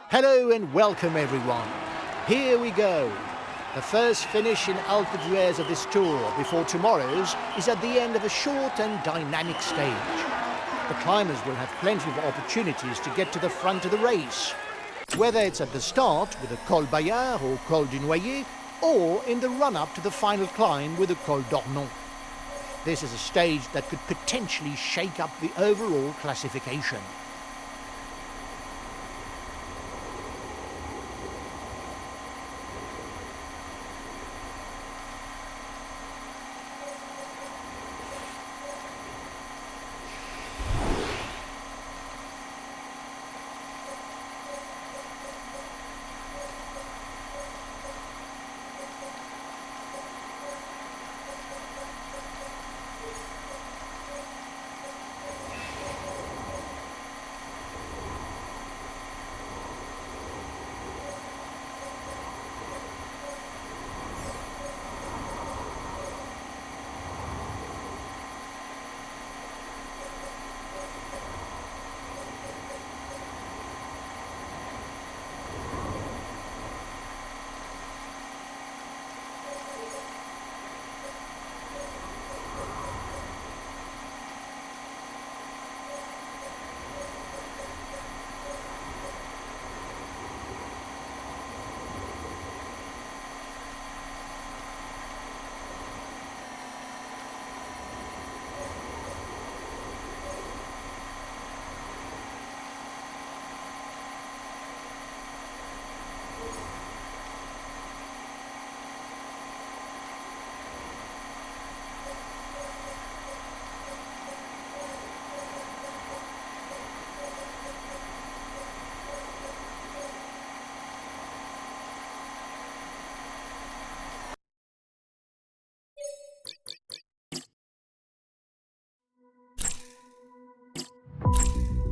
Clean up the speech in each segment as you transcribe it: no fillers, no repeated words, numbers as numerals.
Hello and welcome everyone. Here we go. The first finish in Alpe d'Huez of this tour before tomorrow's is at the end of a short and dynamic stage. The climbers will have plenty of opportunities to get to the front of the race, whether it's at the start with the Col Bayard or Col du Noyer, or in the run-up to the final climb with the Col d'Ornon. This is a stage that could potentially shake up the overall classification.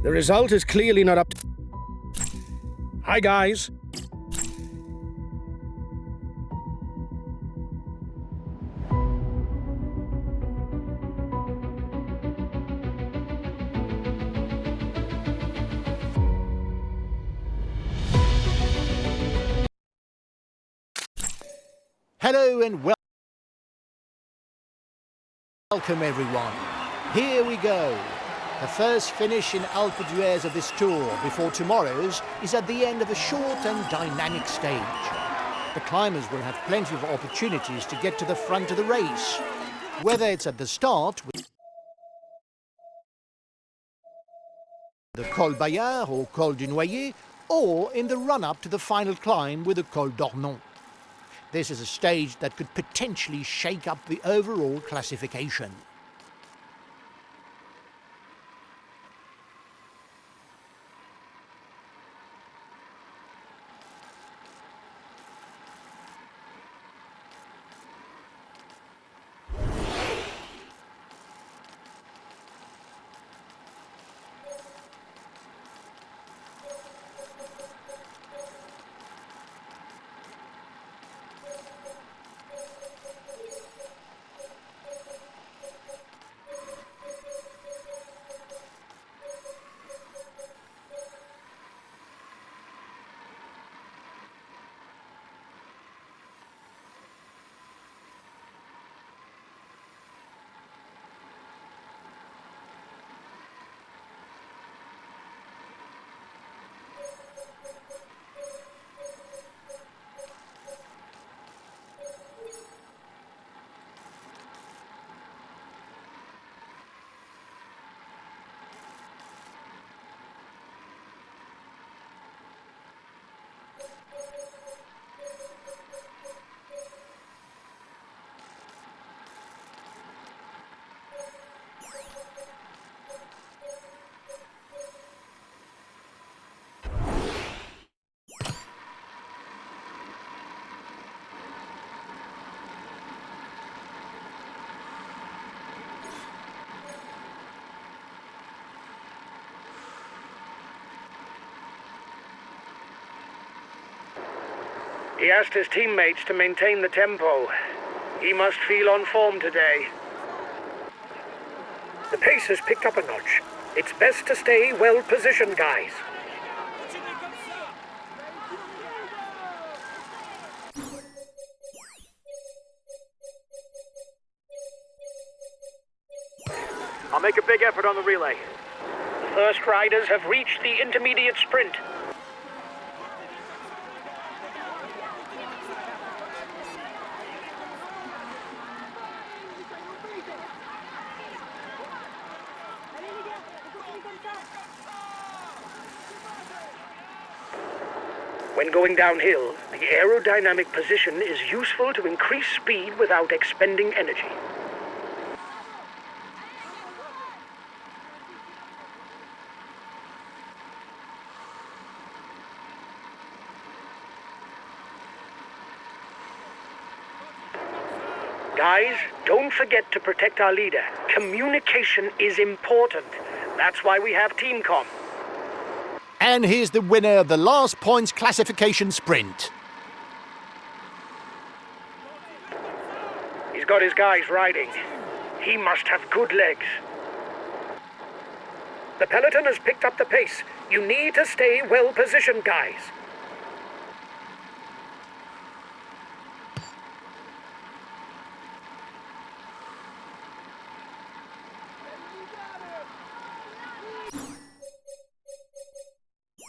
The result is clearly not up to... Hi, guys. Hello and welcome everyone. Here we go. The first finish in Alpe d'Huez of this tour before tomorrow's is at the end of a short and dynamic stage. The climbers will have plenty of opportunities to get to the front of the race, whether it's at the start with the Col Bayard or Col du Noyer, or in the run-up to the final climb with the Col d'Ornon. This is a stage that could potentially shake up the overall classification. He asked his teammates to maintain the tempo. He must feel on form today. The pace has picked up a notch. It's best to stay well positioned, guys. make a big effort on the relay. The first riders have reached the intermediate sprint. When going downhill, the aerodynamic position is useful to increase speed without expending energy. Guys, don't forget to protect our leader. Communication is important. That's why we have Team Comm. And here's the winner of the last points classification sprint. He's got his guys riding. He must have good legs. The peloton has picked up the pace. You need to stay well positioned, guys.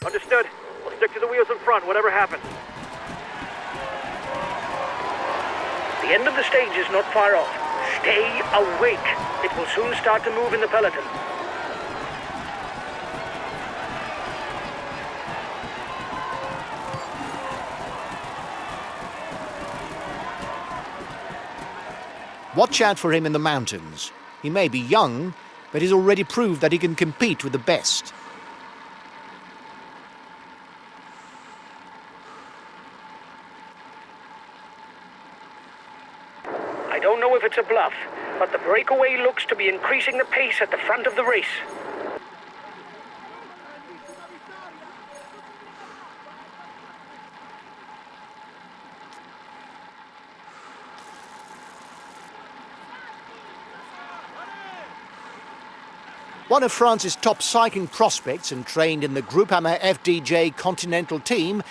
Understood. We'll stick to the wheels in front, whatever happens. The end of the stage is not far off. Stay awake. It will soon start to move in the peloton. Watch out for him in the mountains. He may be young, but he's already proved that he can compete with the best. I don't know if it's a bluff, but the breakaway looks to be increasing the pace at the front of the race. One of France's top cycling prospects and trained in the Groupama FDJ Continental team,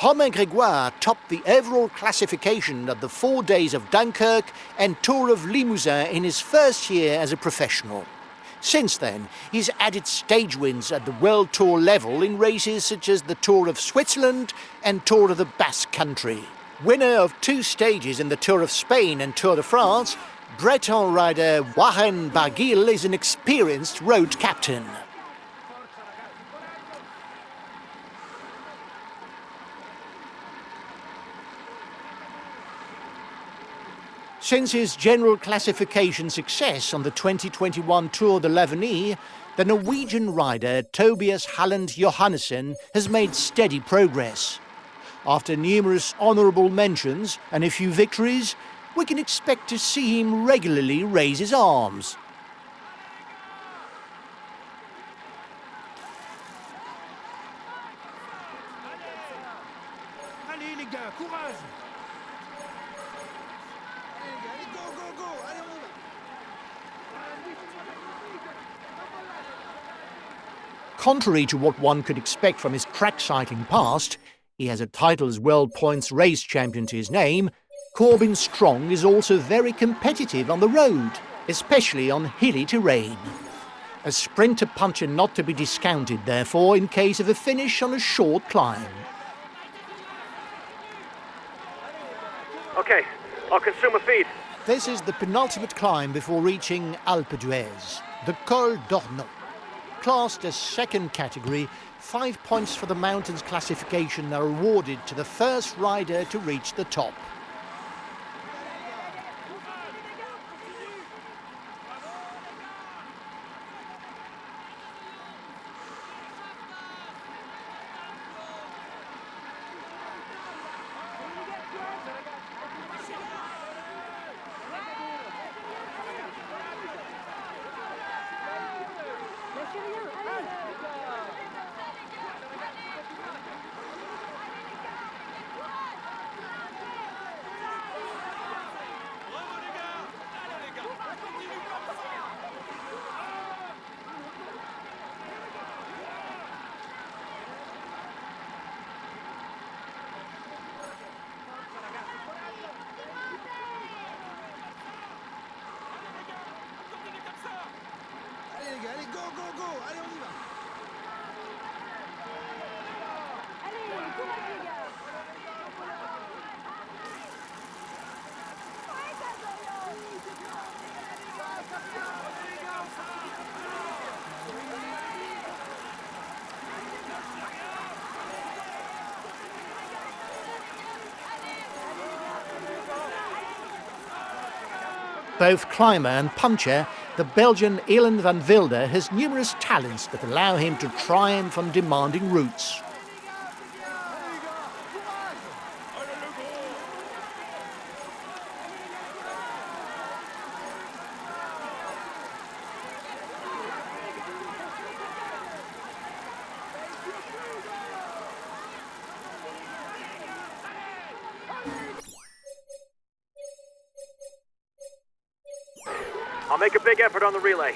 Romain Grégoire topped the overall classification of the 4 days of Dunkirk and Tour of Limousin in his first year as a professional. Since then, he's added stage wins at the World Tour level in races such as the Tour of Switzerland and Tour of the Basque Country. Winner of 2 stages in the Tour of Spain and Tour de France, Breton rider Warren Barguil is an experienced road captain. Since his general classification success on the 2021 Tour de l'Avenir, the Norwegian rider Tobias Halland Johannessen has made steady progress. After numerous honourable mentions and a few victories, we can expect to see him regularly raise his arms. Allez les gars, courage! Contrary to what one could expect from his track cycling past, he has a title as World Points Race Champion to his name. Corbin Strong is also very competitive on the road, especially on hilly terrain. A sprinter puncher not to be discounted, therefore, in case of a finish on a short climb. Okay, I'll consume a feed. This is the penultimate climb before reaching Alpe d'Huez, the Col d'Ornon. Classed as second category, 5 points for the mountains classification are awarded to the first rider to reach the top. Both climber and puncher, the Belgian Elan van Wilde has numerous talents that allow him to triumph on demanding routes. I'll make a big effort on the relay.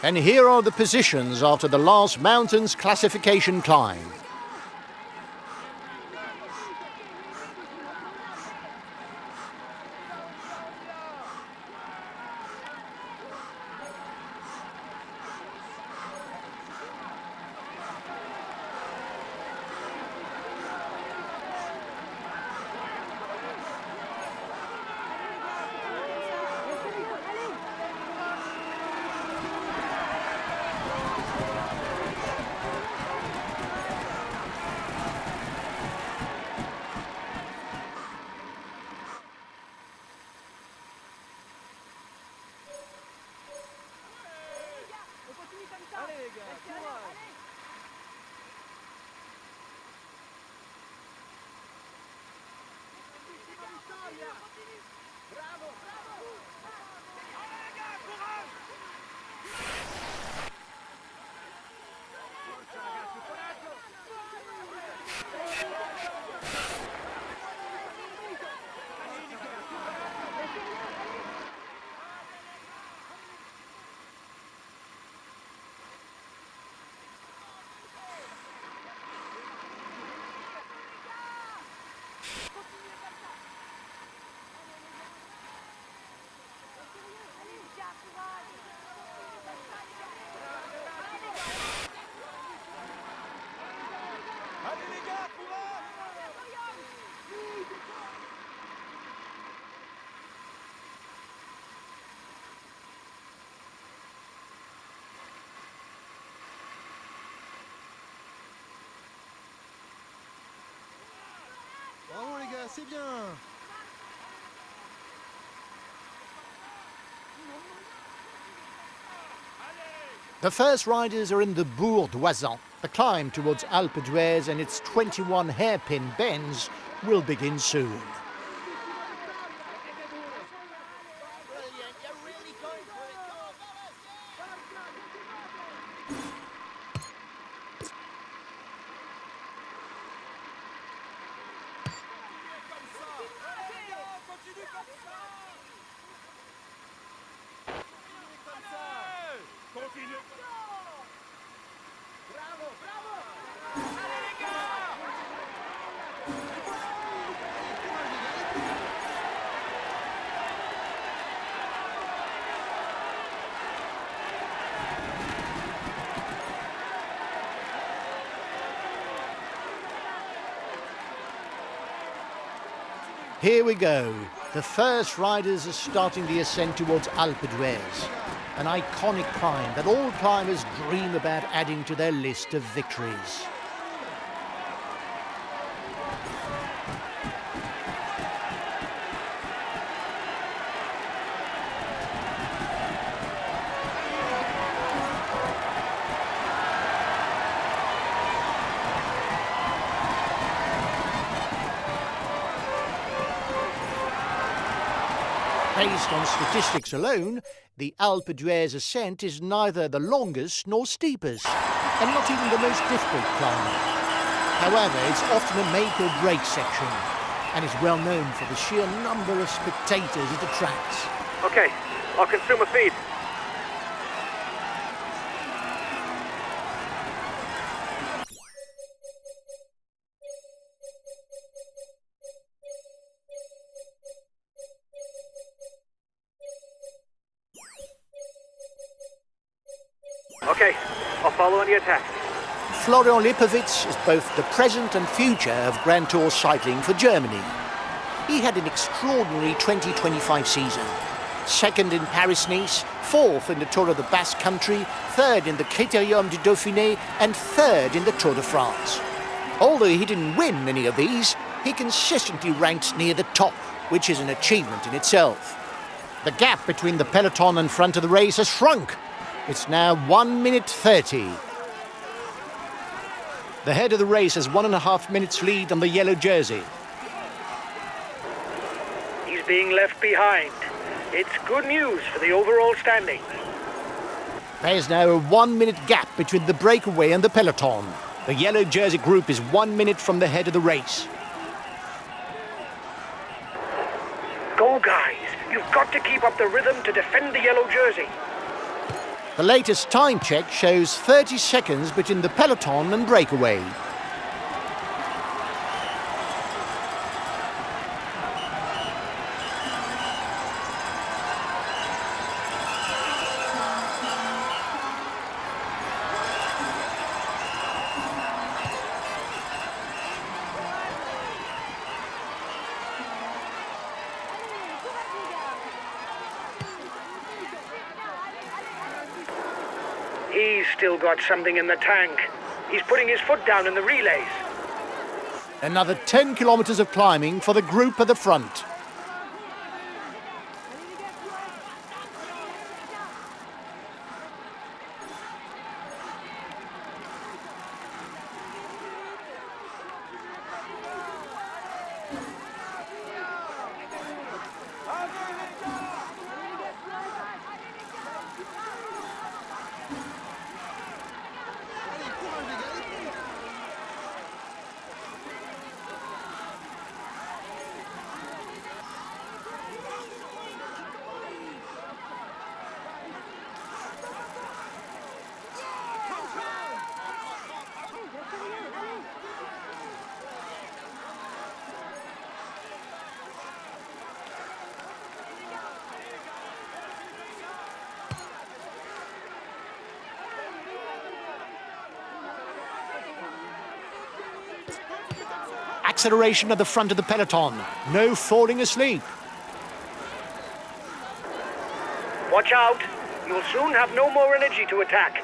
And here are the positions after the last mountains classification climb. Bravo les gars, c'est bien. The first riders are in the Bourg d'Oisans. The climb towards Alpe d'Huez and its 21 hairpin bends will begin soon. Here we go. The first riders are starting the ascent towards Alpe d'Huez, an iconic climb that all climbers dream about adding to their list of victories. Based on statistics alone, the Alpe d'Huez ascent is neither the longest nor steepest, and not even the most difficult climb. However, it's often a make or break section, and is well known for the sheer number of spectators it attracts. Okay, I'll consume a feed. Okay, I'll follow any attacks. Florian Lipovitz is both the present and future of Grand Tour cycling for Germany. He had an extraordinary 2025 season. second in Paris-Nice, fourth in the Tour of the Basque Country, third in the Critérium du Dauphiné, and third in the Tour de France. Although he didn't win any of these, he consistently ranks near the top, which is an achievement in itself. The gap between the peloton and front of the race has shrunk. It's now 1 minute 30. The head of the race has 1.5 minutes lead on the yellow jersey. He's being left behind. It's good news for the overall standings. There's now a 1 minute gap between the breakaway and the peloton. The yellow jersey group is 1 minute from the head of the race. Go, guys. You've got to keep up the rhythm to defend the yellow jersey. The latest time check shows 30 seconds between the peloton and breakaway. He's still got something in the tank. He's putting his foot down in the relays. Another 10 kilometers of climbing for the group at the front. Acceleration at the front of the peloton. No falling asleep. Watch out. You'll soon have no more energy to attack.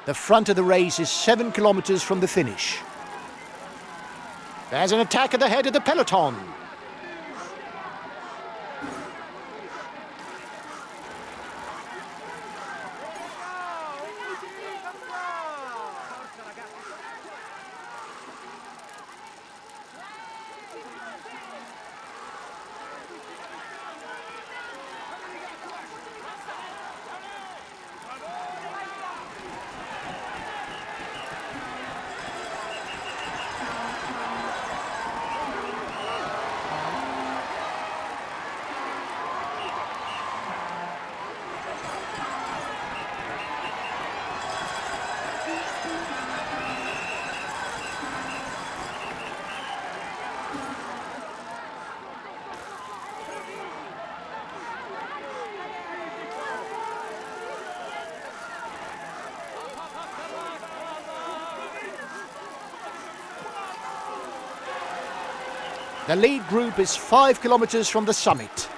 The front of the race is 7 kilometers from the finish. There's an attack at the head of the peloton. The lead group is 5 kilometers from the summit.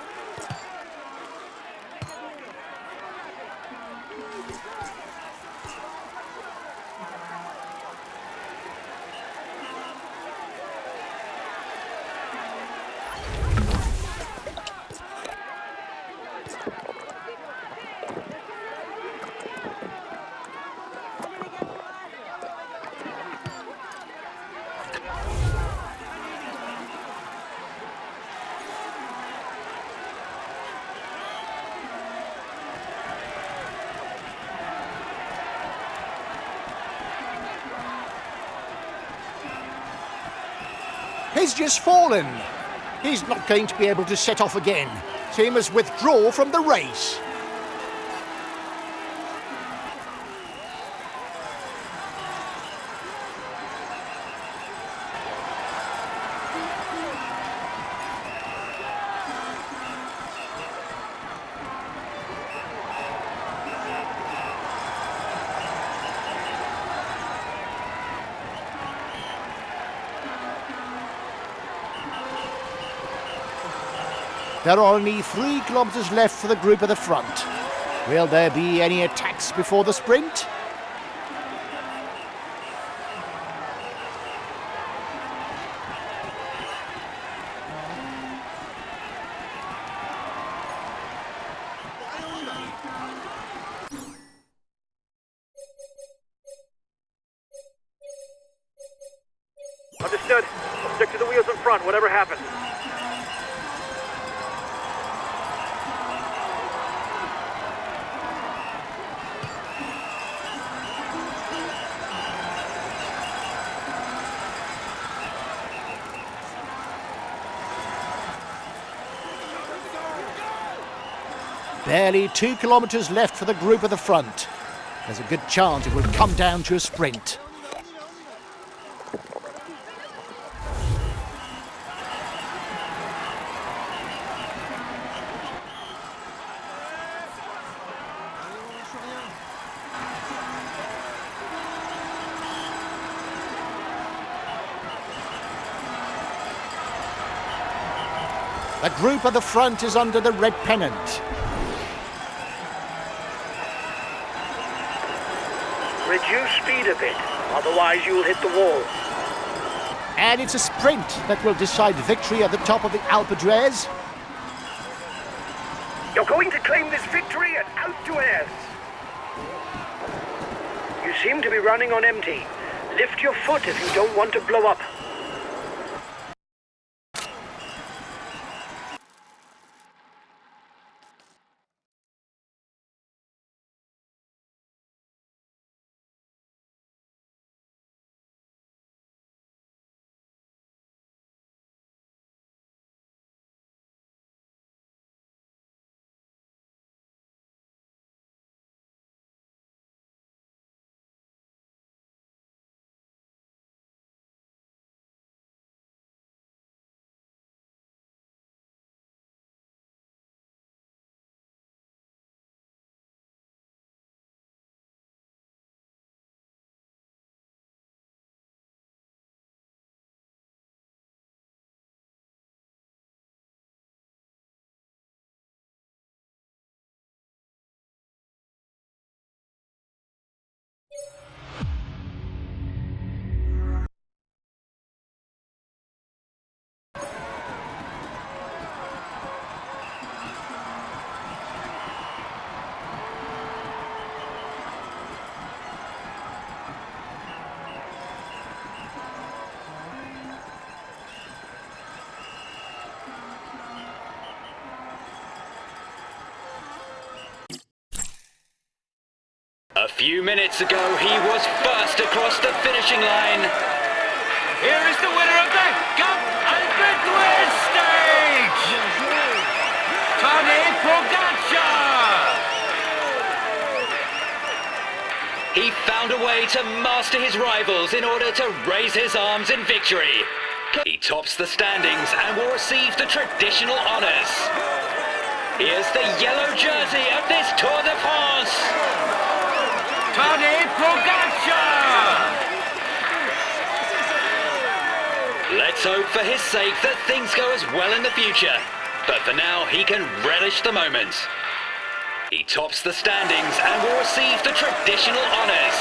He's just fallen. He's not going to be able to set off again, so he must withdraw from the race. There are only 3 kilometres left for the group at the front. Will there be any attacks before the sprint? Understood. I'll stick to the wheels in front, whatever happens. Barely 2 kilometres left for the group at the front. There's a good chance it will come down to a sprint. The group at the front is under the red pennant. Reduce speed a bit, otherwise you'll hit the wall. And it's a sprint that will decide victory at the top of the Alpe d'Huez. You're going to claim this victory at Alpe d'Huez. You seem to be running on empty. Lift your foot if you don't want to blow up. A few minutes ago, he was first across the finishing line. Here is the winner of the Cup Alpe d'Huez stage, Tadej Pogacar. He found a way to master his rivals in order to raise his arms in victory. He tops the standings and will receive the traditional honours. Here's the yellow jersey of this Tour de France, Tadej Pogacar! Let's hope for his sake that things go as well in the future. But for now, he can relish the moment. He tops the standings and will receive the traditional honours.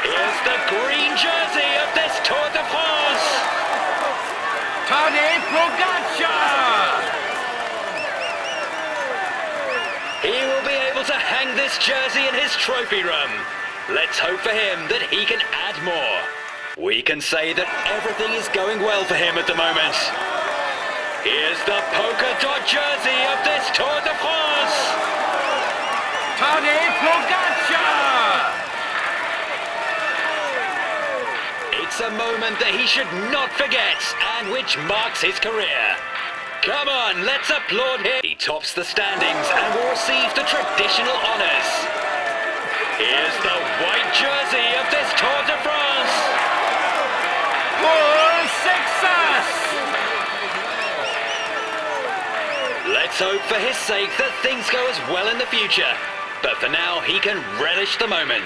Here's the green jersey of this Tour de France, Tadej Pogacar! He will be able to hang this jersey in his trophy room. Let's hope for him that he can add more. We can say that everything is going well for him at the moment. Here's the polka dot jersey of this Tour de France, Tadej Pogacar! It's a moment that he should not forget and which marks his career. Come on, let's applaud him. He tops the standings and will receive the traditional honours. Here's the white jersey of this Tour de France. For success! Let's hope for his sake that things go as well in the future. But for now, he can relish the moment.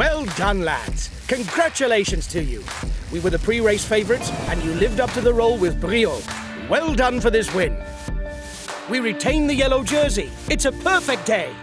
Well done, lads. Congratulations to you. We were the pre-race favourites, and you lived up to the role with brio. Well done for this win. We retain the yellow jersey. It's a perfect day.